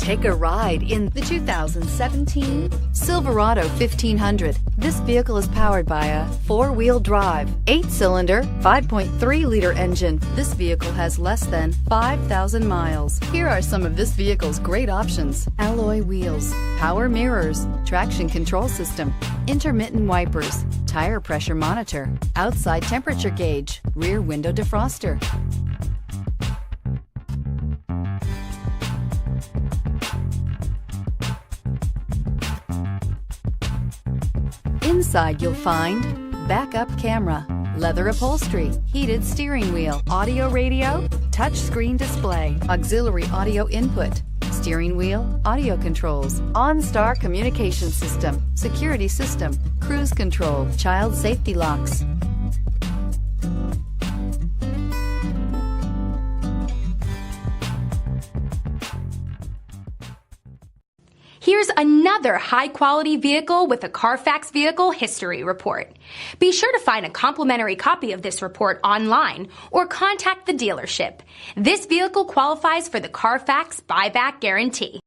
Take a ride in the 2017 Silverado 1500. This vehicle is powered by a 4-wheel drive, 8-cylinder, 5.3-liter engine. This vehicle has less than 5,000 miles. Here are some of this vehicle's great options: alloy wheels, power mirrors, traction control system, intermittent wipers, tire pressure monitor, outside temperature gauge, rear window defroster. Inside you'll find backup camera, leather upholstery, heated steering wheel, audio radio, touchscreen display, auxiliary audio input, steering wheel audio controls, OnStar communication system, security system, cruise control, child safety locks. Here's another high-quality vehicle with a Carfax Vehicle History Report. Be sure to find a complimentary copy of this report online or contact the dealership. This vehicle qualifies for the Carfax Buyback Guarantee.